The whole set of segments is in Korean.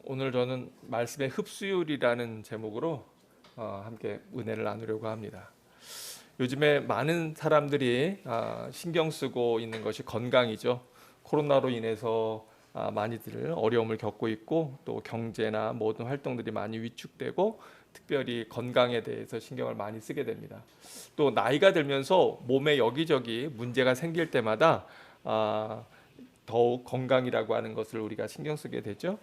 오늘 저는 말씀의 흡수율이라는 제목으로 함께 은혜를 나누려고 합니다. 요즘에 많은 사람들이 신경 쓰고 있는 것이 건강이죠. 코로나로 인해서 많이들 어려움을 겪고 있고 또 경제나 모든 활동들이 많이 위축되고 특별히 건강에 대해서 신경을 많이 쓰게 됩니다. 또 나이가 들면서 몸에 여기저기 문제가 생길 때마다 더욱 건강이라고 하는 것을 우리가 신경 쓰게 되죠.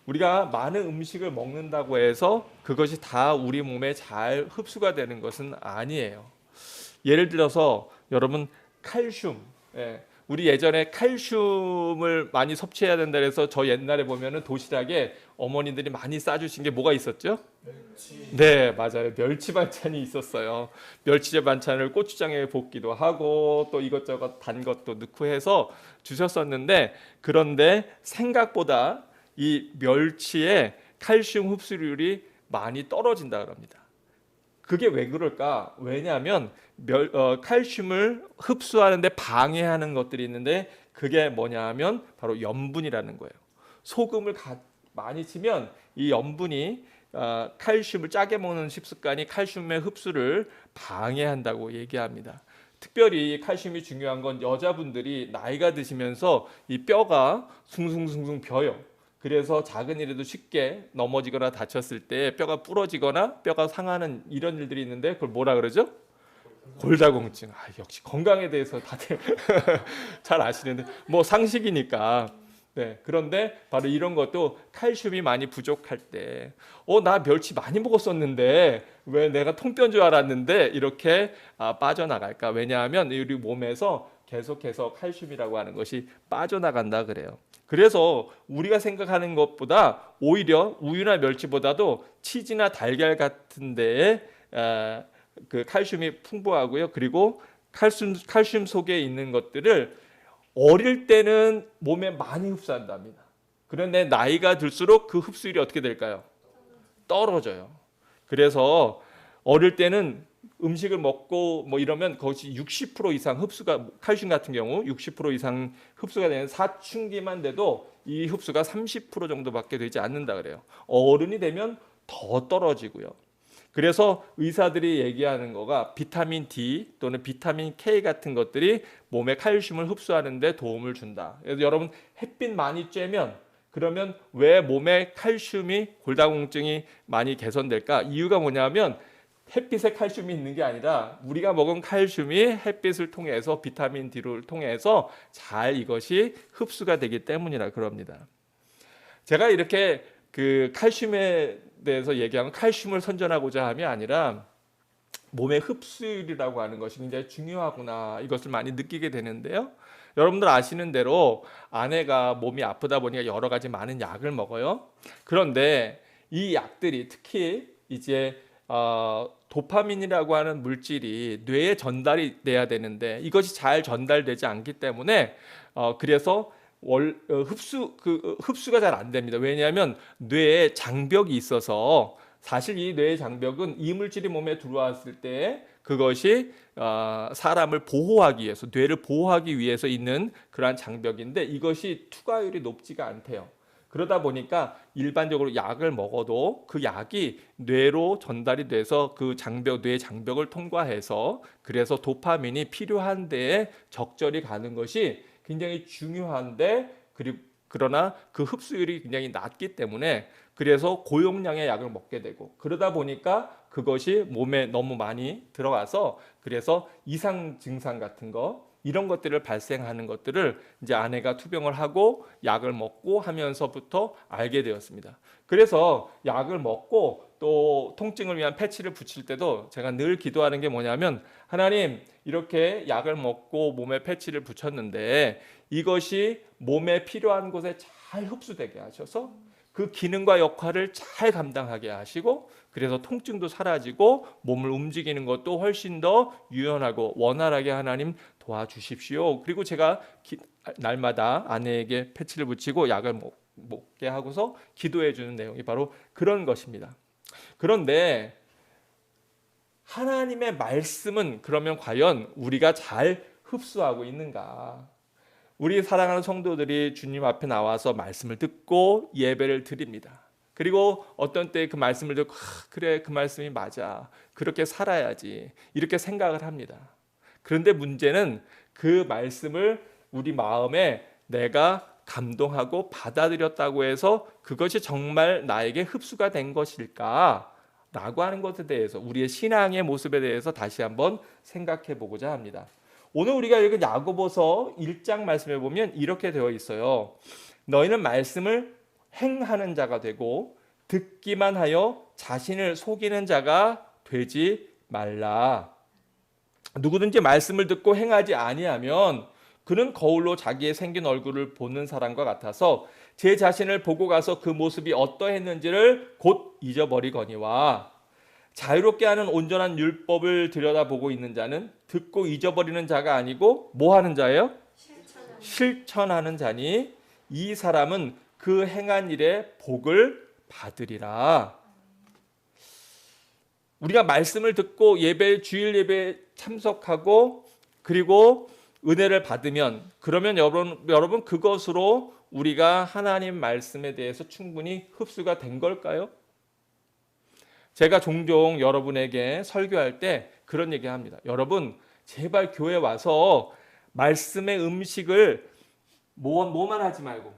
우리가 많은 음식을 먹는다고 해서 그것이 다 우리 몸에 잘 흡수가 되는 것은 아니에요. 예를 들어서 여러분 칼슘, 우리 예전에 칼슘을 많이 섭취해야 된다 해서 저 옛날에 보면은 도시락에 어머니들이 많이 싸주신 게 뭐가 있었죠? 네, 맞아요. 멸치 반찬이 있었어요. 멸치 반찬을 고추장에 볶기도 하고 또 이것저것 단 것도 넣고 해서 주셨었는데, 그런데 생각보다 이 멸치의 칼슘 흡수율이 많이 떨어진다 그럽니다. 그게 왜 그럴까? 왜냐하면 칼슘을 흡수하는데 방해하는 것들이 있는데, 그게 뭐냐 하면 바로 염분이라는 거예요. 소금을 많이 치면 이 염분이 칼슘을 짜게 먹는 식습관이 칼슘의 흡수를 방해한다고 얘기합니다. 특별히 칼슘이 중요한 건 여자분들이 나이가 드시면서 이 뼈가 숭숭숭숭 벼요. 그래서 작은 일에도 쉽게 넘어지거나 다쳤을 때 뼈가 부러지거나 뼈가 상하는 이런 일들이 있는데, 그걸 뭐라 그러죠? 골다공증. 역시 건강에 대해서 다들 잘 아시는데 뭐 상식이니까. 네, 그런데 바로 이런 것도 칼슘이 많이 부족할 때, 나 멸치 많이 먹었었는데 왜 내가 통뼈인 줄 알았는데 이렇게 빠져나갈까? 왜냐하면 우리 몸에서 계속해서 칼슘이라고 하는 것이 빠져나간다 그래요. 그래서 우리가 생각하는 것보다 오히려 우유나 멸치보다도 치즈나 달걀 같은 데에 그 칼슘이 풍부하고요. 그리고 칼슘 속에 있는 것들을 어릴 때는 몸에 많이 흡수한답니다. 그런데 나이가 들수록 그 흡수율이 어떻게 될까요? 떨어져요. 그래서 어릴 때는 음식을 먹고 뭐 이러면 그것이 60% 이상 흡수가, 칼슘 같은 경우 60% 이상 흡수가 되는 사춘기만 돼도 이 흡수가 30% 정도밖에 되지 않는다 그래요. 어른이 되면 더 떨어지고요. 그래서 의사들이 얘기하는 거가 비타민 D 또는 비타민 K 같은 것들이 몸에 칼슘을 흡수하는 데 도움을 준다. 그래서 여러분 햇빛 많이 쬐면, 그러면 왜 몸에 칼슘이, 골다공증이 많이 개선될까? 이유가 뭐냐면 햇빛에 칼슘이 있는 게 아니라 우리가 먹은 칼슘이 햇빛을 통해서 비타민 D를 통해서 잘 이것이 흡수가 되기 때문이라 그럽니다. 제가 이렇게 그 칼슘에 대해서 얘기하면 칼슘을 선전하고자 함이 아니라 몸의 흡수율이라고 하는 것이 굉장히 중요하구나, 이것을 많이 느끼게 되는데요. 여러분들 아시는 대로 아내가 몸이 아프다 보니까 여러 가지 많은 약을 먹어요. 그런데 이 약들이 특히 이제 도파민이라고 하는 물질이 뇌에 전달이 돼야 되는데 이것이 잘 전달되지 않기 때문에 그래서 흡수가 잘 안 됩니다. 왜냐하면 뇌에 장벽이 있어서, 사실 이 뇌의 장벽은 이물질이 몸에 들어왔을 때 그것이 사람을 보호하기 위해서, 뇌를 보호하기 위해서 있는 그러한 장벽인데 이것이 투과율이 높지가 않대요. 그러다 보니까 일반적으로 약을 먹어도 그 약이 뇌로 전달이 돼서 그 장벽, 뇌 장벽을 통과해서, 그래서 도파민이 필요한 데에 적절히 가는 것이 굉장히 중요한데, 그러나 그 흡수율이 굉장히 낮기 때문에 그래서 고용량의 약을 먹게 되고, 그러다 보니까 그것이 몸에 너무 많이 들어가서 그래서 이상 증상 같은 거, 이런 것들을 발생하는 것들을 이제 아내가 투병을 하고 약을 먹고 하면서부터 알게 되었습니다. 그래서 약을 먹고 또 통증을 위한 패치를 붙일 때도 제가 늘 기도하는 게 뭐냐면, 하나님, 이렇게 약을 먹고 몸에 패치를 붙였는데 이것이 몸에 필요한 곳에 잘 흡수되게 하셔서 그 기능과 역할을 잘 감당하게 하시고, 그래서 통증도 사라지고 몸을 움직이는 것도 훨씬 더 유연하고 원활하게 하나님 도와주십시오. 그리고 제가 날마다 아내에게 패치를 붙이고 약을 먹게 하고서 기도해 주는 내용이 바로 그런 것입니다. 그런데 하나님의 말씀은 그러면 과연 우리가 잘 흡수하고 있는가? 우리 사랑하는 성도들이 주님 앞에 나와서 말씀을 듣고 예배를 드립니다. 그리고 어떤 때 그 말씀을 듣고 그래 그 말씀이 맞아. 그렇게 살아야지. 이렇게 생각을 합니다. 그런데 문제는 그 말씀을 우리 마음에 내가 감동하고 받아들였다고 해서 그것이 정말 나에게 흡수가 된 것일까? 라고 하는 것에 대해서 우리의 신앙의 모습에 대해서 다시 한번 생각해 보고자 합니다. 오늘 우리가 읽은 야고보서 1장 말씀에 보면 이렇게 되어 있어요. 너희는 말씀을 행하는 자가 되고 듣기만 하여 자신을 속이는 자가 되지 말라. 누구든지 말씀을 듣고 행하지 아니하면 그는 거울로 자기의 생긴 얼굴을 보는 사람과 같아서 제 자신을 보고 가서 그 모습이 어떠했는지를 곧 잊어버리거니와 자유롭게 하는 온전한 율법을 들여다보고 있는 자는 듣고 잊어버리는 자가 아니고 뭐 하는 자예요? 실천하는 자니 이 사람은 그 행한 일에 복을 받으리라. 우리가 말씀을 듣고 예배, 주일 예배에 참석하고 그리고 은혜를 받으면 그러면 여러분 그것으로 우리가 하나님 말씀에 대해서 충분히 흡수가 된 걸까요? 제가 종종 여러분에게 설교할 때 그런 얘기 합니다. 여러분 제발 교회 와서 말씀의 음식을 뭐만 하지 말고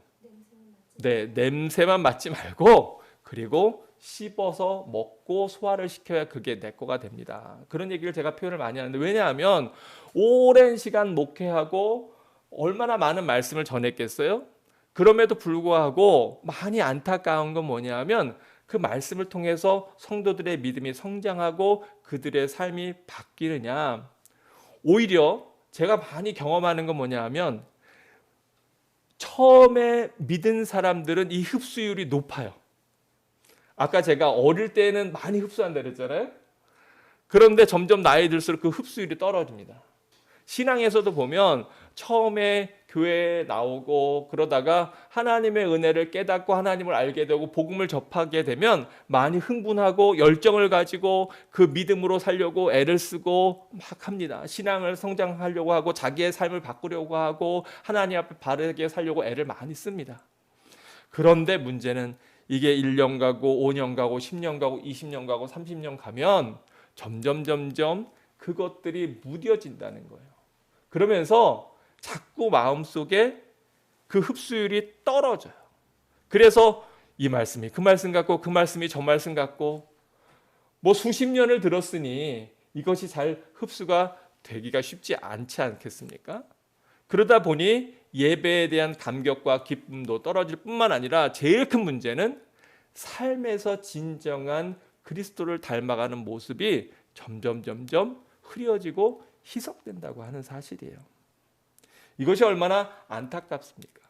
냄새만 맡지 말고 그리고 씹어서 먹고 소화를 시켜야 그게 내 거가 됩니다. 그런 얘기를 제가 표현을 많이 하는데 왜냐하면 오랜 시간 목회하고 얼마나 많은 말씀을 전했겠어요? 그럼에도 불구하고 많이 안타까운 건 뭐냐면 그 말씀을 통해서 성도들의 믿음이 성장하고 그들의 삶이 바뀌느냐. 오히려 제가 많이 경험하는 건 뭐냐 하면 처음에 믿은 사람들은 이 흡수율이 높아요. 아까 제가 어릴 때는 많이 흡수한다 그랬잖아요. 그런데 점점 나이 들수록 그 흡수율이 떨어집니다. 신앙에서도 보면 처음에 교회에 나오고 그러다가 하나님의 은혜를 깨닫고 하나님을 알게 되고 복음을 접하게 되면 많이 흥분하고 열정을 가지고 그 믿음으로 살려고 애를 쓰고 막 합니다. 신앙을 성장하려고 하고 자기의 삶을 바꾸려고 하고 하나님 앞에 바르게 살려고 애를 많이 씁니다. 그런데 문제는 이게 1년 가고 5년 가고 10년 가고 20년 가고 30년 가면 점점 그것들이 무뎌진다는 거예요. 그러면서 자꾸 마음속에 그 흡수율이 떨어져요. 그래서 이 말씀이 그 말씀 같고 그 말씀이 저 말씀 같고 뭐 수십 년을 들었으니 이것이 잘 흡수가 되기가 쉽지 않지 않겠습니까? 그러다 보니 예배에 대한 감격과 기쁨도 떨어질 뿐만 아니라 제일 큰 문제는 삶에서 진정한 그리스도를 닮아가는 모습이 점점 흐려지고 희석된다고 하는 사실이에요. 이것이 얼마나 안타깝습니까?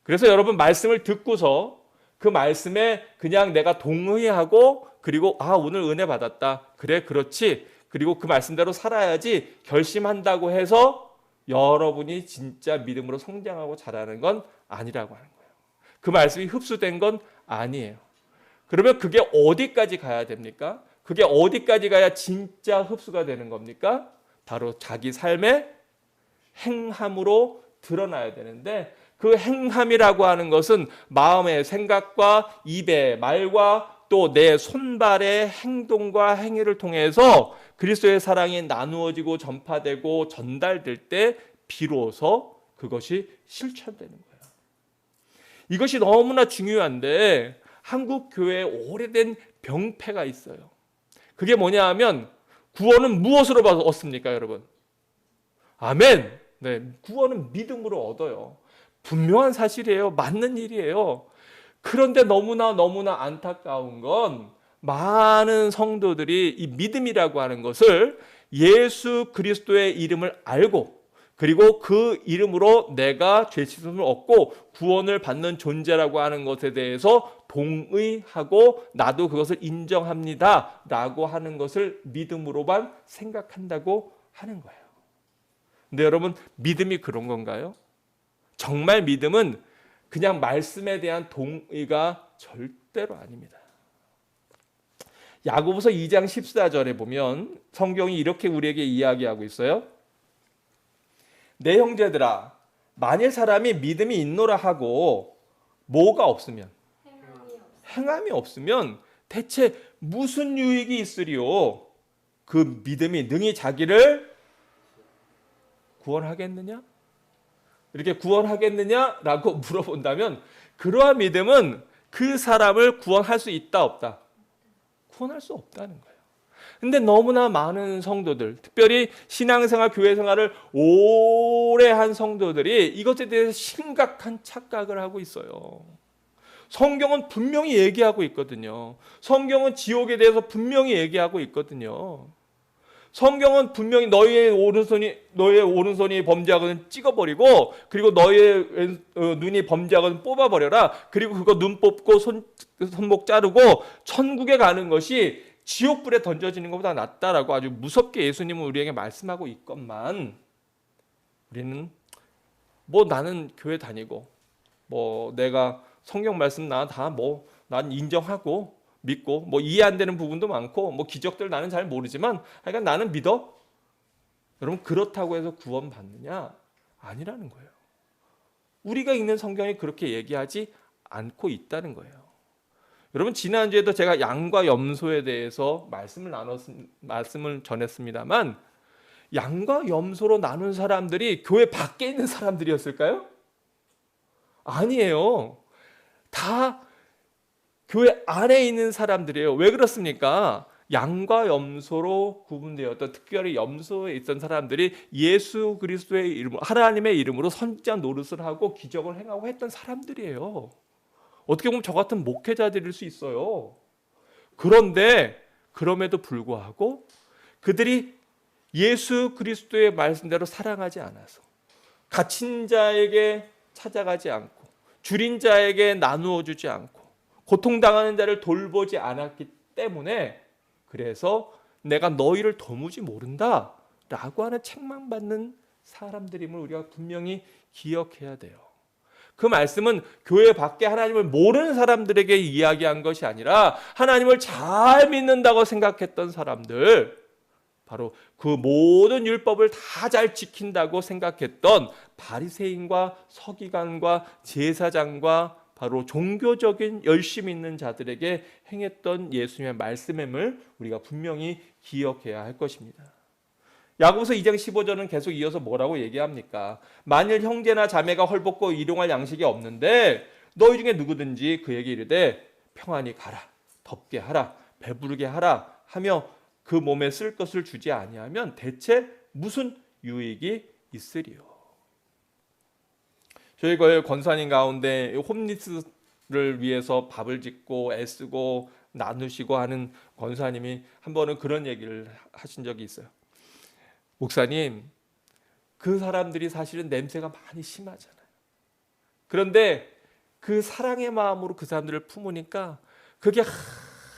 그래서 여러분 말씀을 듣고서 그 말씀에 그냥 내가 동의하고 그리고 오늘 은혜 받았다. 그래 그렇지. 그리고 그 말씀대로 살아야지 결심한다고 해서 여러분이 진짜 믿음으로 성장하고 자라는 건 아니라고 하는 거예요. 그 말씀이 흡수된 건 아니에요. 그러면 그게 어디까지 가야 됩니까? 그게 어디까지 가야 진짜 흡수가 되는 겁니까? 바로 자기 삶의 행함으로 드러나야 되는데 그 행함이라고 하는 것은 마음의 생각과 입의 말과 또 내 손발의 행동과 행위를 통해서 그리스도의 사랑이 나누어지고 전파되고 전달될 때 비로소 그것이 실천되는 거예요. 이것이 너무나 중요한데 한국 교회에 오래된 병폐가 있어요. 그게 뭐냐 하면 구원은 무엇으로 얻습니까, 여러분? 아멘. 네, 구원은 믿음으로 얻어요. 분명한 사실이에요. 맞는 일이에요. 그런데 너무나 안타까운 건 많은 성도들이 이 믿음이라고 하는 것을 예수 그리스도의 이름을 알고 그리고 그 이름으로 내가 죄 씻음을 얻고 구원을 받는 존재라고 하는 것에 대해서 동의하고 나도 그것을 인정합니다 라고 하는 것을 믿음으로만 생각한다고 하는 거예요. 근데 여러분 믿음이 그런 건가요? 정말 믿음은 그냥 말씀에 대한 동의가 절대로 아닙니다. 야고보서 2장 14절에 보면 성경이 이렇게 우리에게 이야기하고 있어요. 내 형제들아 만일 사람이 믿음이 있노라 하고 뭐가 없으면, 행함이 없으면 대체 무슨 유익이 있으리요? 그 믿음이 능히 자기를 구원하겠느냐? 이렇게 구원하겠느냐라고 물어본다면 그러한 믿음은 그 사람을 구원할 수 있다 없다? 구원할 수 없다는 거예요. 근데 너무나 많은 성도들, 특별히 신앙생활, 교회생활을 오래 한 성도들이 이것에 대해서 심각한 착각을 하고 있어요. 성경은 분명히 얘기하고 있거든요. 성경은 지옥에 대해서 분명히 얘기하고 있거든요. 성경은 분명히 너희의 오른손이 범죄하거든 찍어버리고, 그리고 너희의 눈이 범죄하거든 뽑아버려라. 그리고 그거 눈 뽑고 손목 자르고 천국에 가는 것이 지옥불에 던져지는 것보다 낫다라고 아주 무섭게 예수님은 우리에게 말씀하고 있건만, 우리는 뭐 나는 교회 다니고 뭐 내가 성경 말씀 난 인정하고 믿고 뭐 이해 안 되는 부분도 많고 뭐 기적들 나는 잘 모르지만 하여간 나는 믿어. 여러분, 그렇다고 해서 구원 받느냐? 아니라는 거예요. 우리가 읽는 성경이 그렇게 얘기하지 않고 있다는 거예요. 여러분, 지난주에도 제가 양과 염소에 대해서 말씀을 전했습니다만, 양과 염소로 나눈 사람들이 교회 밖에 있는 사람들이었을까요? 아니에요. 다 교회 안에 있는 사람들이에요. 왜 그렇습니까? 양과 염소로 구분되었던, 특별히 염소에 있던 사람들이 예수 그리스도의 이름으로, 하나님의 이름으로 선지자 노릇을 하고 기적을 행하고 했던 사람들이에요. 어떻게 보면 저 같은 목회자들일 수 있어요. 그런데 그럼에도 불구하고 그들이 예수 그리스도의 말씀대로 사랑하지 않아서, 갇힌 자에게 찾아가지 않고, 줄인 자에게 나누어 주지 않고, 고통당하는 자를 돌보지 않았기 때문에, 그래서 내가 너희를 도무지 모른다 라고 하는 책망받는 사람들임을 우리가 분명히 기억해야 돼요. 그 말씀은 교회 밖에 하나님을 모르는 사람들에게 이야기한 것이 아니라 하나님을 잘 믿는다고 생각했던 사람들, 바로 그 모든 율법을 다 잘 지킨다고 생각했던 바리새인과 서기관과 제사장과 바로 종교적인 열심 있는 자들에게 행했던 예수님의 말씀임을 우리가 분명히 기억해야 할 것입니다. 야고보서 2장 15절은 계속 이어서 뭐라고 얘기합니까? 만일 형제나 자매가 헐벗고 일용할 양식이 없는데 너희 중에 누구든지 그에게 이르되 평안히 가라, 덥게 하라, 배부르게 하라 하며 그 몸에 쓸 것을 주지 아니하면 대체 무슨 유익이 있으리요? 저희 교회 권사님 가운데 홈리스를 위해서 밥을 짓고 애쓰고 나누시고 하는 권사님이 한 번은 그런 얘기를 하신 적이 있어요. 목사님, 그 사람들이 사실은 냄새가 많이 심하잖아요. 그런데 그 사랑의 마음으로 그 사람들을 품으니까 그게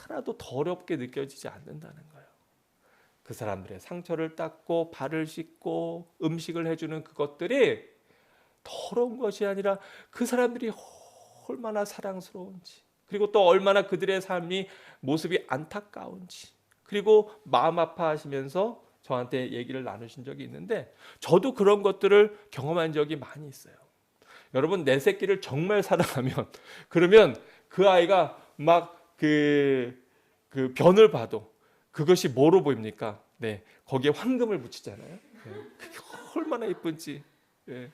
하나도 더럽게 느껴지지 않는다는 거예요. 그 사람들의 상처를 닦고 발을 씻고 음식을 해주는 그것들이 더러운 것이 아니라 그 사람들이 얼마나 사랑스러운지, 그리고 또 얼마나 그들의 삶이 모습이 안타까운지, 그리고 마음 아파하시면서 저한테 얘기를 나누신 적이 있는데, 저도 그런 것들을 경험한 적이 많이 있어요. 여러분, 내 새끼를 정말 사랑하면 그러면 그 아이가 막 그 변을 봐도 그것이 뭐로 보입니까? 네, 거기에 황금을 붙이잖아요. 네, 그게 얼마나 예쁜지. 네.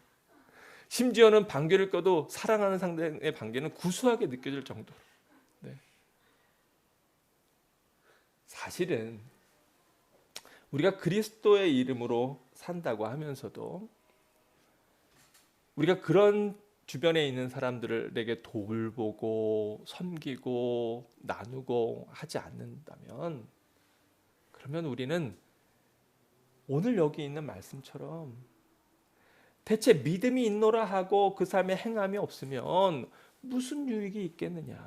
심지어는 방귀를 껴도 사랑하는 상대의 방귀는 구수하게 느껴질 정도로. 네. 사실은 우리가 그리스도의 이름으로 산다고 하면서도 우리가 그런 주변에 있는 사람들에게 돌보고 섬기고 나누고 하지 않는다면, 그러면 우리는 오늘 여기 있는 말씀처럼 대체 믿음이 있노라 하고 그 삶에 행함이 없으면 무슨 유익이 있겠느냐,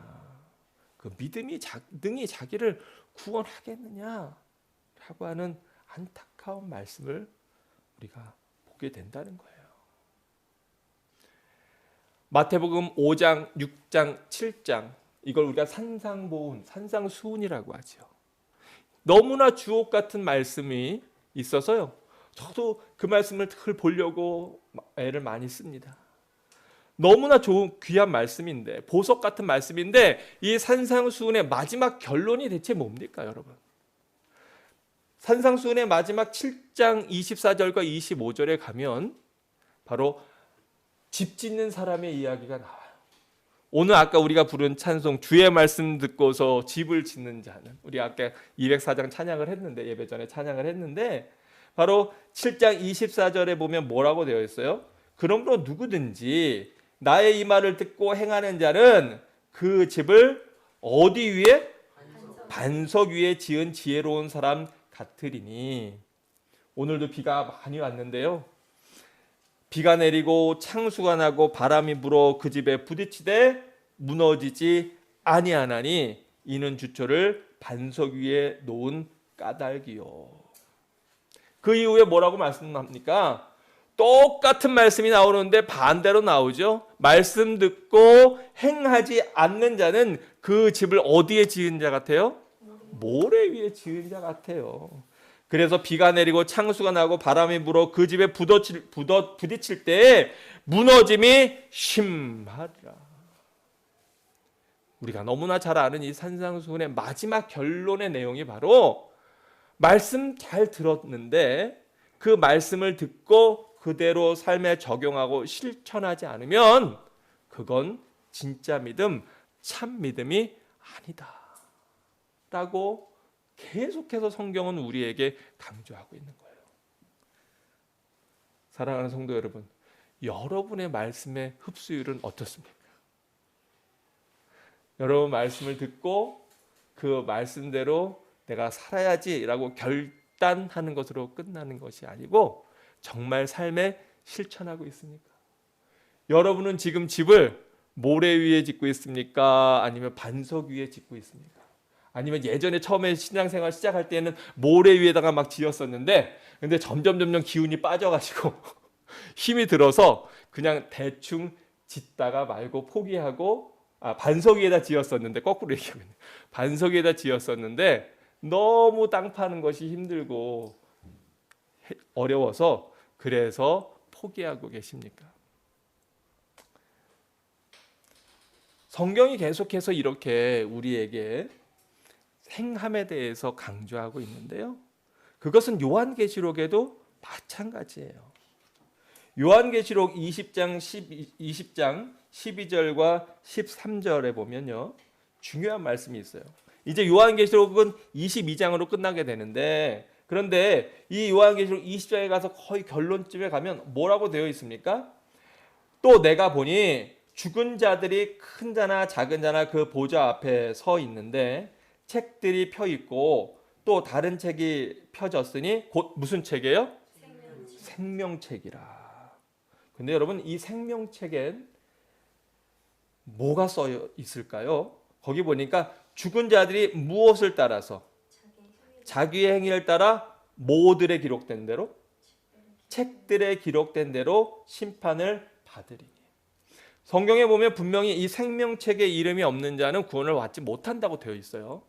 그 믿음이 능히 자기를 구원하겠느냐 라고 하는 안타까운 말씀을 우리가 보게 된다는 거예요. 마태복음 5장, 6장, 7장, 이걸 우리가 산상보훈, 산상수훈이라고 하죠. 너무나 주옥 같은 말씀이 있어서요, 저도 그 말씀을 보려고 애를 많이 씁니다. 너무나 좋은 귀한 말씀인데, 보석 같은 말씀인데, 이 산상수훈의 마지막 결론이 대체 뭡니까, 여러분? 산상수훈의 마지막 7장 24절과 25절에 가면 바로 집 짓는 사람의 이야기가 나와요. 오늘 아까 우리가 부른 찬송 주의 말씀 듣고서 집을 짓는 자는, 우리 아까 204장 찬양을 했는데, 예배 전에 찬양을 했는데, 바로 7장 24절에 보면 뭐라고 되어 있어요? 그러므로 누구든지 나의 이 말을 듣고 행하는 자는 그 집을 어디 위에? 반석 위에 지은 지혜로운 사람 같으리니. 오늘도 비가 많이 왔는데요, 비가 내리고 창수가 나고 바람이 불어 그 집에 부딪히되 무너지지 아니하나니 이는 주초를 반석 위에 놓은 까닭이요. 그 이후에 뭐라고 말씀합니까? 똑같은 말씀이 나오는데 반대로 나오죠. 말씀 듣고 행하지 않는 자는 그 집을 어디에 지은 자 같아요? 모래 위에 지은 자 같아요. 그래서 비가 내리고 창수가 나고 바람이 불어 그 집에 부딪힐 때 무너짐이 심하리라. 우리가 너무나 잘 아는 이 산상수훈의 마지막 결론의 내용이 바로, 말씀 잘 들었는데 그 말씀을 듣고 그대로 삶에 적용하고 실천하지 않으면 그건 진짜 믿음, 참 믿음이 아니다 라고 계속해서 성경은 우리에게 강조하고 있는 거예요. 사랑하는 성도 여러분, 여러분의 말씀의 흡수율은 어떻습니까? 여러분 말씀을 듣고 그 말씀대로 내가 살아야지라고 결단하는 것으로 끝나는 것이 아니고 정말 삶에 실천하고 있습니까? 여러분은 지금 집을 모래 위에 짓고 있습니까? 아니면 반석 위에 짓고 있습니까? 아니면 예전에 처음에 신앙생활 시작할 때는 모래 위에다가 막 지었었는데, 근데 점점 기운이 빠져가지고 힘이 들어서 그냥 대충 짓다가 말고 포기하고, 반석 위에다 지었었는데, 거꾸로 얘기하면 반석 위에다 지었었는데 너무 땅 파는 것이 힘들고 어려워서 그래서 포기하고 계십니까? 성경이 계속해서 이렇게 우리에게 행함에 대해서 강조하고 있는데요, 그것은 요한계시록에도 마찬가지예요. 요한계시록 20장 12절과 13절에 보면요, 중요한 말씀이 있어요. 이제 요한계시록은 22장으로 끝나게 되는데, 그런데 이 요한계시록 20장에 가서 거의 결론쯤에 가면 뭐라고 되어 있습니까? 또 내가 보니 죽은 자들이 큰 자나 작은 자나 그 보좌 앞에 서 있는데 책들이 펴 있고 또 다른 책이 펴졌으니 곧 무슨 책이에요? 생명책이라. 근데 여러분, 이 생명책엔 뭐가 써 있을까요? 거기 보니까 죽은 자들이 무엇을 따라서? 자기의 행위를 따라 뭐들에 기록된 대로? 책들에 기록된 대로 심판을 받으리니. 성경에 보면 분명히 이 생명책에 이름이 없는 자는 구원을 받지 못한다고 되어 있어요.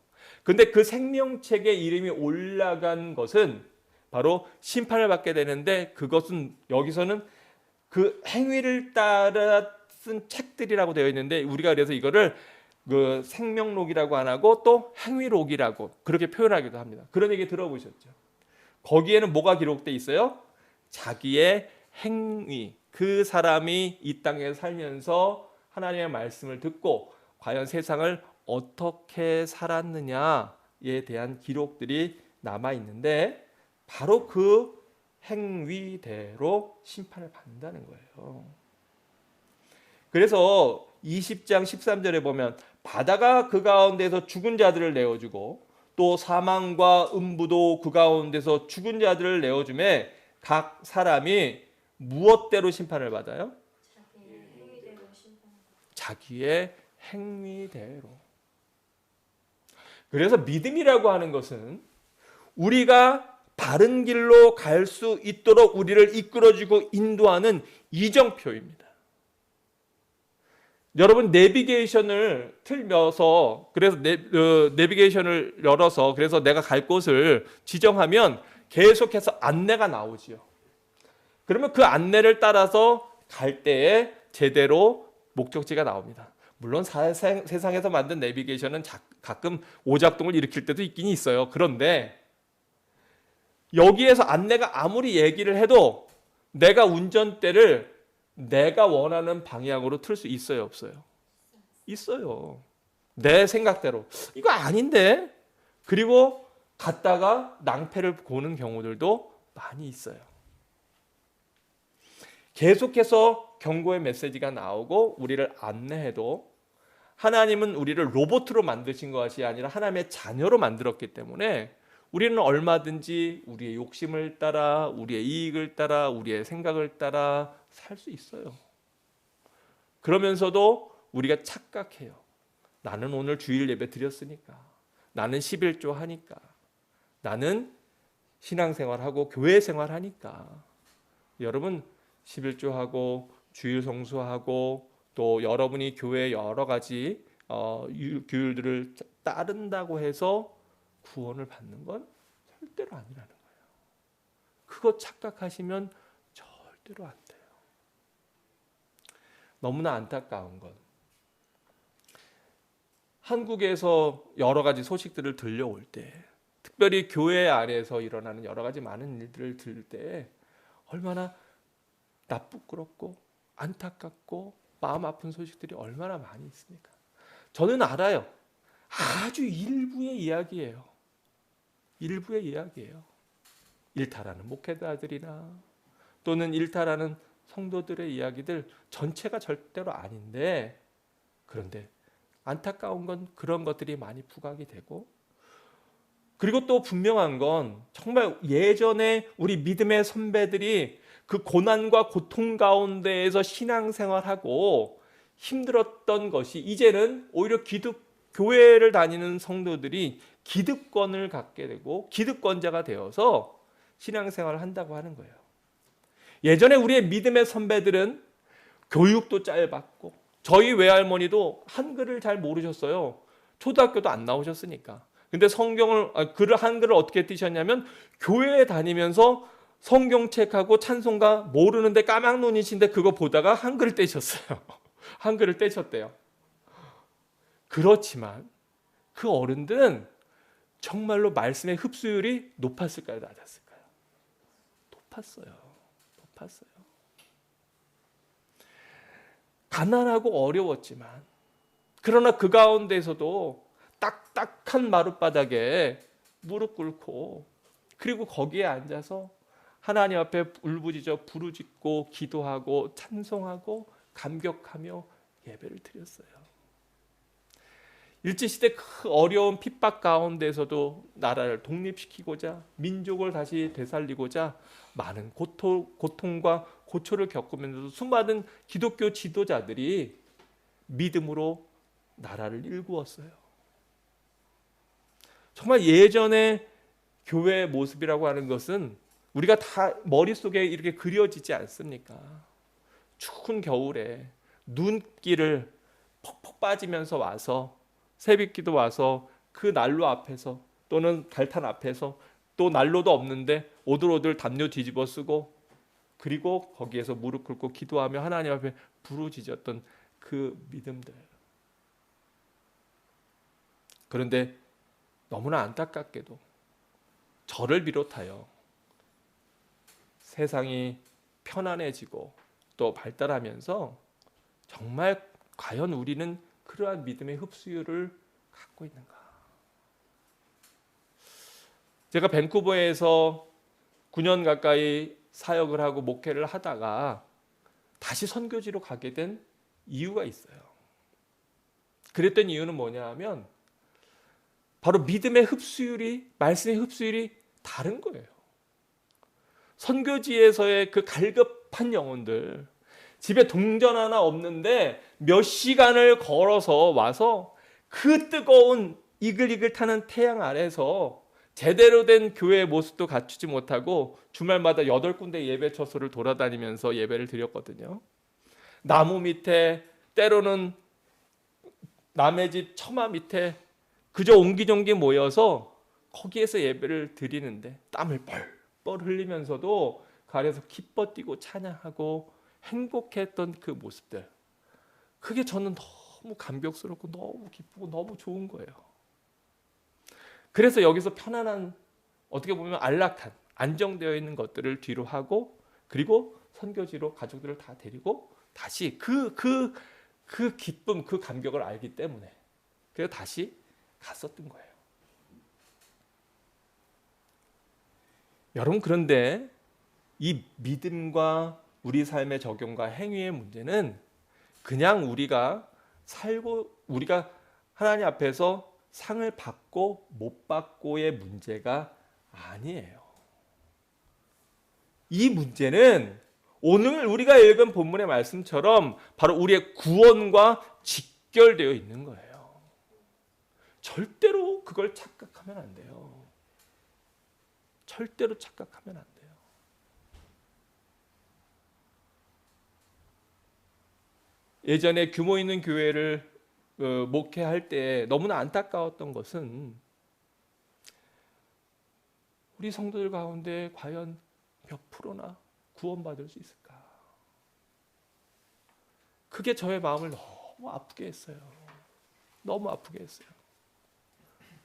근데 그 생명책에 이름이 올라간 것은 바로 심판을 받게 되는데, 그것은 여기서는 그 행위를 따라 쓴 책들이라고 되어 있는데, 우리가 그래서 이거를 그 생명록이라고 안 하고 또 행위록이라고 그렇게 표현하기도 합니다. 그런 얘기 들어보셨죠? 거기에는 뭐가 기록돼 있어요? 자기의 행위, 그 사람이 이 땅에 살면서 하나님의 말씀을 듣고 과연 세상을 어떻게 살았느냐에 대한 기록들이 남아 있는데, 바로 그 행위대로 심판을 받는다는 거예요. 그래서 20장 13절에 보면 바다가 그 가운데서 죽은 자들을 내어주고 또 사망과 음부도 그 가운데서 죽은 자들을 내어주매 각 사람이 무엇대로 심판을 받아요? 자기의 행위대로. 그래서 믿음이라고 하는 것은 우리가 바른 길로 갈 수 있도록 우리를 이끌어주고 인도하는 이정표입니다. 여러분, 내비게이션을 틀면서, 그래서 내비게이션을 열어서 그래서 내가 갈 곳을 지정하면 계속해서 안내가 나오지요. 그러면 그 안내를 따라서 갈 때에 제대로 목적지가 나옵니다. 물론 세상에서 만든 내비게이션은 가끔 오작동을 일으킬 때도 있긴 있어요. 그런데 여기에서 안내가 아무리 얘기를 해도 내가 운전대를 내가 원하는 방향으로 틀 수 있어요, 없어요? 있어요. 내 생각대로. 이거 아닌데? 그리고 갔다가 낭패를 보는 경우들도 많이 있어요. 계속해서 경고의 메시지가 나오고 우리를 안내해도 하나님은 우리를 로봇으로 만드신 것이 아니라 하나님의 자녀로 만들었기 때문에 우리는 얼마든지 우리의 욕심을 따라, 우리의 이익을 따라, 우리의 생각을 따라 살 수 있어요. 그러면서도 우리가 착각해요. 나는 오늘 주일 예배 드렸으니까, 나는 11조 하니까, 나는 신앙생활하고 교회 생활하니까. 여러분 11조 하고 주일 성수하고 또 여러분이 교회 여러 가지 규율들을 따른다고 해서 구원을 받는 건 절대로 아니라는 거예요. 그거 착각하시면 절대로 안 돼요. 너무나 안타까운 건 한국에서 여러 가지 소식들을 들려올 때, 특별히 교회 안에서 일어나는 여러 가지 많은 일들을 들을 때 얼마나 나쁘고 안타깝고 마음 아픈 소식들이 얼마나 많이 있습니까? 저는 알아요. 아주 일부의 이야기예요. 일부의 이야기예요. 일탈하는 목회자들이나 또는 일탈하는 성도들의 이야기들 전체가 절대로 아닌데, 그런데 안타까운 건 그런 것들이 많이 부각이 되고, 그리고 또 분명한 건 정말 예전에 우리 믿음의 선배들이 그 고난과 고통 가운데에서 신앙생활하고 힘들었던 것이 이제는 오히려 교회를 다니는 성도들이 기득권을 갖게 되고 기득권자가 되어서 신앙생활을 한다고 하는 거예요. 예전에 우리의 믿음의 선배들은 교육도 짧았고, 저희 외할머니도 한글을 잘 모르셨어요. 초등학교도 안 나오셨으니까. 근데 한글을 어떻게 띄셨냐면 교회에 다니면서 성경책하고 찬송가 모르는데 까막눈이신데 그거 보다가 한글을 떼셨어요. 한글을 떼셨대요. 그렇지만 그 어른들은 정말로 말씀의 흡수율이 높았을까요? 낮았을까요? 높았어요. 가난하고 어려웠지만, 그러나 그 가운데서도 딱딱한 마룻바닥에 무릎 꿇고, 그리고 거기에 앉아서 하나님 앞에 울부짖어 부르짖고 기도하고 찬송하고 감격하며 예배를 드렸어요. 일제시대 그 어려운 핍박 가운데서도 나라를 독립시키고자, 민족을 다시 되살리고자 많은 고통과 고초를 겪으면서도 수많은 기독교 지도자들이 믿음으로 나라를 일구었어요. 정말 예전의 교회의 모습이라고 하는 것은 우리가 다 머릿속에 이렇게 그려지지 않습니까? 추운 겨울에 눈길을 퍽퍽 빠지면서 와서 새벽기도 와서 그 난로 앞에서 또는 달탄 앞에서, 또 난로도 없는데 오들오들 담요 뒤집어 쓰고, 그리고 거기에서 무릎 꿇고 기도하며 하나님 앞에 부르짖었던 그 믿음들. 그런데 너무나 안타깝게도 저를 비롯하여 세상이 편안해지고 또 발달하면서 정말 과연 우리는 그러한 믿음의 흡수율을 갖고 있는가? 제가 밴쿠버에서 9년 가까이 사역을 하고 목회를 하다가 다시 선교지로 가게 된 이유가 있어요. 그랬던 이유는 뭐냐 하면 바로 믿음의 흡수율이, 말씀의 흡수율이 다른 거예요. 선교지에서의 그 갈급한 영혼들, 집에 동전 하나 없는데 몇 시간을 걸어서 와서 그 뜨거운 이글이글 타는 태양 아래서 제대로 된 교회의 모습도 갖추지 못하고 주말마다 8군데 예배 처소를 돌아다니면서 예배를 드렸거든요. 나무 밑에, 때로는 남의 집 처마 밑에 그저 옹기종기 모여서 거기에서 예배를 드리는데 땀을 뻘뻘 흘리면서도 그 아래에서 기뻐 뛰고 찬양하고 행복했던 그 모습들, 그게 저는 너무 감격스럽고 너무 기쁘고 너무 좋은 거예요. 그래서 여기서 편안한, 어떻게 보면 안락한, 안정되어 있는 것들을 뒤로 하고, 그리고 선교지로 가족들을 다 데리고 다시 그 기쁨, 그 감격을 알기 때문에 그래서 다시 갔었던 거예요. 여러분, 그런데 이 믿음과 우리 삶의 적용과 행위의 문제는 그냥 우리가 살고, 우리가 하나님 앞에서 상을 받고 못 받고의 문제가 아니에요. 이 문제는 오늘 우리가 읽은 본문의 말씀처럼 바로 우리의 구원과 직결되어 있는 거예요. 절대로 그걸 착각하면 안 돼요. 절대로 착각하면 안 돼요. 예전에 규모 있는 교회를 목회할 때 너무나 안타까웠던 것은 우리 성도들 가운데 과연 몇 프로나 구원받을 수 있을까? 그게 저의 마음을 너무 아프게 했어요. 너무 아프게 했어요.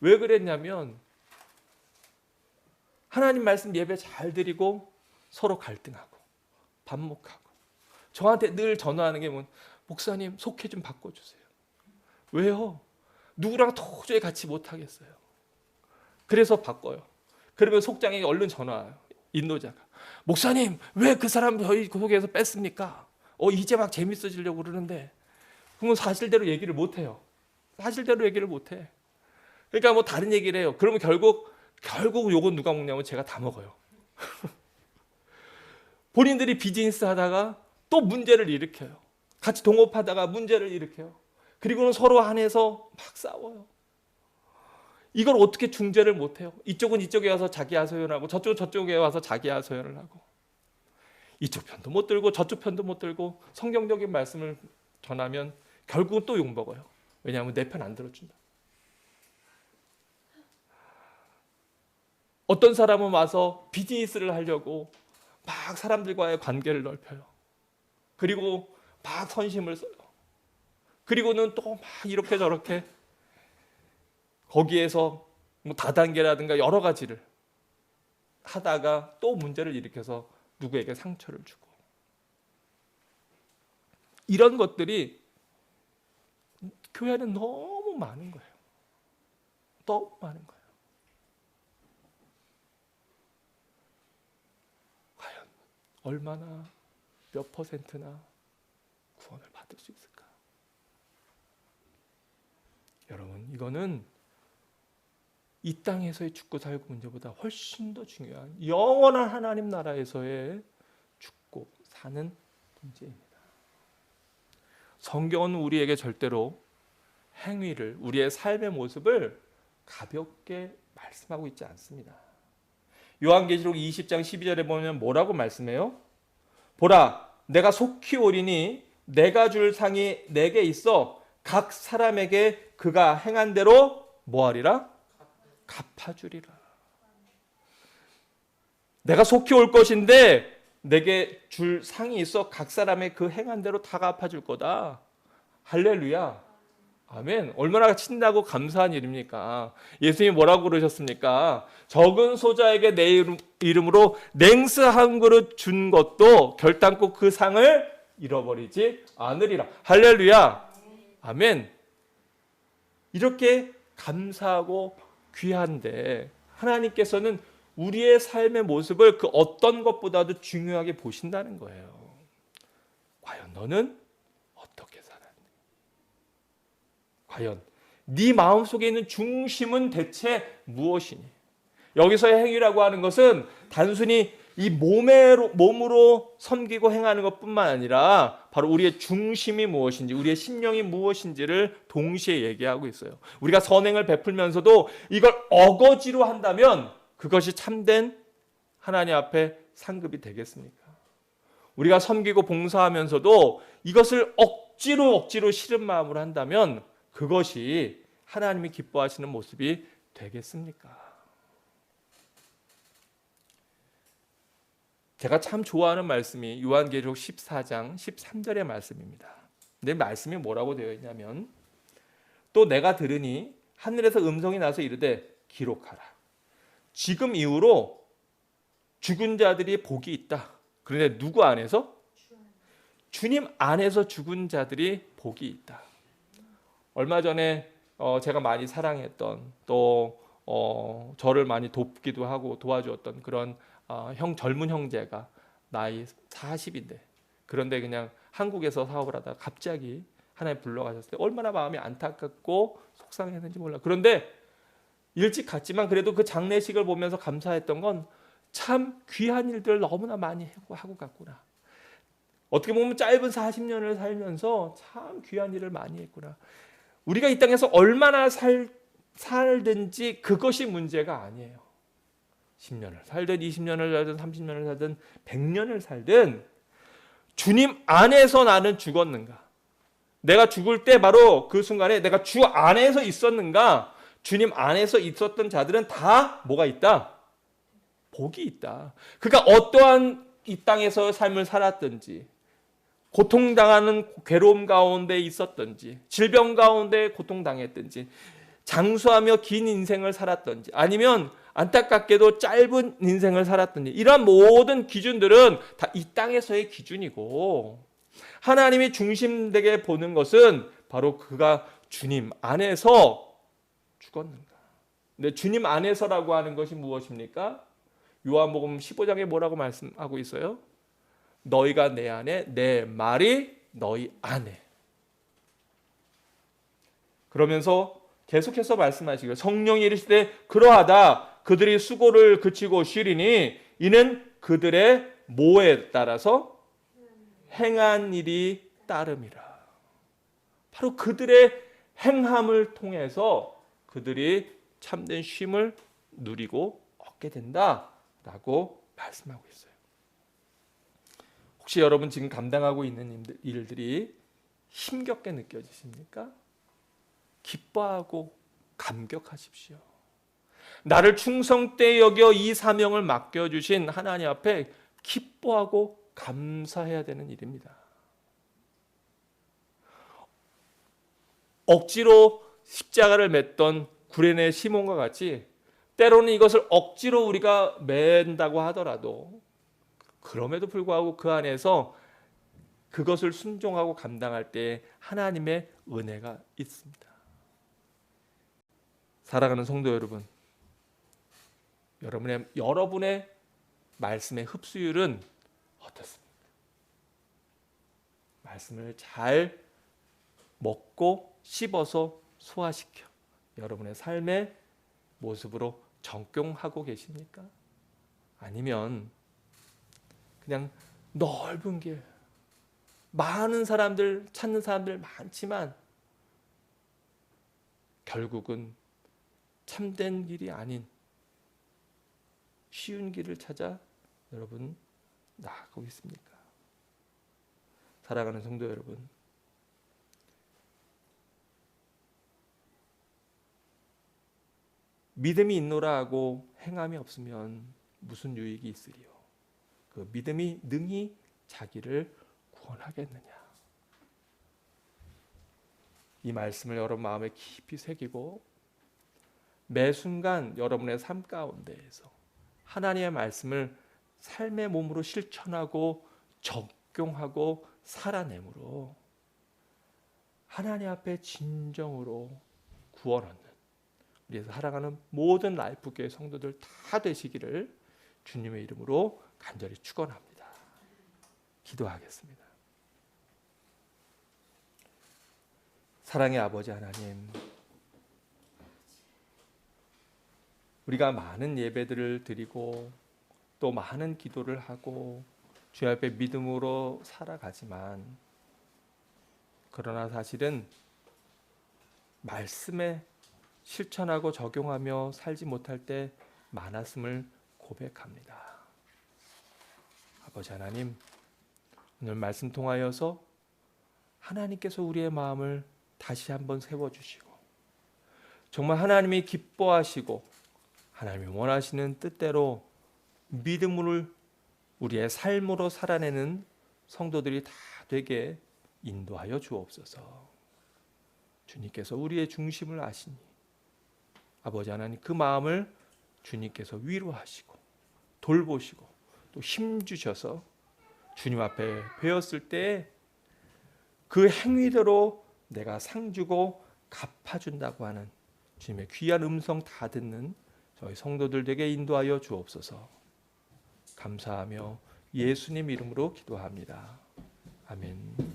왜 그랬냐면 하나님 말씀 예배 잘 드리고 서로 갈등하고 반목하고, 저한테 늘 전화하는 게 뭐, 목사님 속회 좀 바꿔주세요. 왜요? 누구랑 도저히 같이 못하겠어요. 그래서 바꿔요. 그러면 속장에게 얼른 전화 와요. 인도자가. 목사님 왜 그 사람 저희 속에서 뺐습니까? 이제 막 재밌어지려고 그러는데. 그러면 사실대로 얘기를 못해요. 사실대로 얘기를 못해. 그러니까 뭐 다른 얘기를 해요. 그러면 결국 요건 누가 먹냐면 제가 다 먹어요. 본인들이 비즈니스 하다가 또 문제를 일으켜요. 같이 동업하다가 문제를 일으켜요. 그리고는 서로 안에서 막 싸워요. 이걸 어떻게 중재를 못해요? 이쪽은 이쪽에 와서 자기 하소연하고 저쪽은 저쪽에 와서 자기 하소연을 하고, 이쪽 편도 못 들고 저쪽 편도 못 들고 성경적인 말씀을 전하면 결국은 또 욕먹어요. 왜냐하면 내 편 안 들어준다. 어떤 사람은 와서 비즈니스를 하려고 막 사람들과의 관계를 넓혀요. 그리고 막 선심을 써요. 그리고는 또 막 이렇게 저렇게 거기에서 뭐 다단계라든가 여러 가지를 하다가 또 문제를 일으켜서 누구에게 상처를 주고, 이런 것들이 교회 안에 너무 많은 거예요. 너무 많은 거예요. 과연 얼마나 몇 퍼센트나 구원을 받을 수 있을까? 여러분, 이거는 이 땅에서의 죽고 살고 문제보다 훨씬 더 중요한 영원한 하나님 나라에서의 죽고 사는 문제입니다. 성경은 우리에게 절대로 행위를, 우리의 삶의 모습을 가볍게 말씀하고 있지 않습니다. 요한계시록 20장 12절에 보면 뭐라고 말씀해요? 보라, 내가 속히 오리니 내가 줄 상이 내게 있어 각 사람에게 그가 행한 대로 뭐하리라? 갚아주리라. 내가 속히 올 것인데 내게 줄 상이 있어 각 사람의 그 행한 대로 다 갚아줄 거다. 할렐루야. 아멘. 얼마나 친다고 감사한 일입니까? 예수님이 뭐라고 그러셨습니까? 적은 소자에게 내 이름으로 냉수 한 그릇 준 것도 결단코 그 상을 잃어버리지 않으리라. 할렐루야. 아멘. 이렇게 감사하고 귀한데 하나님께서는 우리의 삶의 모습을 그 어떤 것보다도 중요하게 보신다는 거예요. 과연 너는 어떻게 살았니? 과연 네 마음속에 있는 중심은 대체 무엇이니? 여기서의 행위라고 하는 것은 단순히 이 몸으로 섬기고 행하는 것뿐만 아니라 바로 우리의 중심이 무엇인지, 우리의 심령이 무엇인지를 동시에 얘기하고 있어요. 우리가 선행을 베풀면서도 이걸 어거지로 한다면 그것이 참된 하나님 앞에 상급이 되겠습니까? 우리가 섬기고 봉사하면서도 이것을 억지로 싫은 마음으로 한다면 그것이 하나님이 기뻐하시는 모습이 되겠습니까? 제가 참 좋아하는 말씀이 요한계시록 14장 13절의 말씀입니다. 근데 말씀이 뭐라고 되어 있냐면 또 내가 들으니 하늘에서 음성이 나서 이르되 기록하라. 지금 이후로 죽은 자들이 복이 있다. 그런데 누구 안에서? 주님 안에서 죽은 자들이 복이 있다. 얼마 전에 제가 많이 사랑했던 또 저를 많이 돕기도 하고 도와주었던 그런 젊은 형제가 나이 40인데 그런데 그냥 한국에서 사업을 하다가 갑자기 하나님 불러가셨을 때 얼마나 마음이 안타깝고 속상했는지 몰라. 그런데 일찍 갔지만 그래도 그 장례식을 보면서 감사했던 건 참 귀한 일들을 너무나 많이 하고 갔구나. 어떻게 보면 짧은 40년을 살면서 참 귀한 일을 많이 했구나. 우리가 이 땅에서 얼마나 살든지 그것이 문제가 아니에요. 10년을 살든 20년을 살든 30년을 살든 100년을 살든 주님 안에서 나는 죽었는가? 내가 죽을 때 바로 그 순간에 내가 주 안에서 있었는가? 주님 안에서 있었던 자들은 다 뭐가 있다? 복이 있다. 그러니까 어떠한 이 땅에서 삶을 살았든지 고통당하는 괴로움 가운데 있었든지 질병 가운데 고통당했든지 장수하며 긴 인생을 살았든지 아니면 안타깝게도 짧은 인생을 살았든지 이러한 모든 기준들은 다 이 땅에서의 기준이고 하나님이 중심되게 보는 것은 바로 그가 주님 안에서 죽었는가. 근데 주님 안에서라고 하는 것이 무엇입니까? 요한복음 15장에 뭐라고 말씀하고 있어요? 너희가 내 안에 내 말이 너희 안에. 그러면서 계속해서 말씀하시고 성령이 이르시되 그러하다 그들이 수고를 그치고 쉬리니 이는 그들의 뭐에 따라서 행한 일이 따름이라. 바로 그들의 행함을 통해서 그들이 참된 쉼을 누리고 얻게 된다라고 말씀하고 있어요. 혹시 여러분 지금 감당하고 있는 일들이 힘겹게 느껴지십니까? 기뻐하고 감격하십시오. 나를 충성되이 여겨 이 사명을 맡겨주신 하나님 앞에 기뻐하고 감사해야 되는 일입니다. 억지로 십자가를 맸던 구레네 시몬과 같이 때로는 이것을 억지로 우리가 맨다고 하더라도 그럼에도 불구하고 그 안에서 그것을 순종하고 감당할 때 하나님의 은혜가 있습니다. 사랑하는 성도 여러분, 여러분의 말씀의 흡수율은 어떻습니까? 말씀을 잘 먹고 씹어서 소화시켜 여러분의 삶의 모습으로 적용하고 계십니까? 아니면 그냥 넓은 길, 많은 사람들, 찾는 사람들 많지만 결국은 참된 길이 아닌 쉬운 길을 찾아 여러분 나아가고 있습니까? 사랑하는 성도 여러분, 믿음이 있노라 하고 행함이 없으면 무슨 유익이 있으리요? 그 믿음이 능히 자기를 구원하겠느냐? 이 말씀을 여러분 마음에 깊이 새기고 매 순간 여러분의 삶 가운데에서 하나님의 말씀을 삶의 몸으로 실천하고 적용하고 살아내므로 하나님 앞에 진정으로 구원 얻는 우리에서 살아가는 모든 라이프교회 성도들 다 되시기를 주님의 이름으로 간절히 축원합니다. 기도하겠습니다. 사랑의 아버지 하나님, 우리가 많은 예배들을 드리고 또 많은 기도를 하고 주의 앞에 믿음으로 살아가지만 그러나 사실은 말씀에 실천하고 적용하며 살지 못할 때 많았음을 고백합니다. 아버지 하나님, 오늘 말씀 통하여서 하나님께서 우리의 마음을 다시 한번 세워주시고 정말 하나님이 기뻐하시고 하나님이 원하시는 뜻대로 믿음을 우리의 삶으로 살아내는 성도들이 다 되게 인도하여 주옵소서. 주님께서 우리의 중심을 아시니 아버지 하나님, 그 마음을 주님께서 위로하시고 돌보시고 또 힘주셔서 주님 앞에 배웠을 때 그 행위대로 내가 상 주고 갚아준다고 하는 주님의 귀한 음성 다 듣는 저희 성도들 되게 인도하여 주옵소서. 감사하며 예수님 이름으로 기도합니다. 아멘.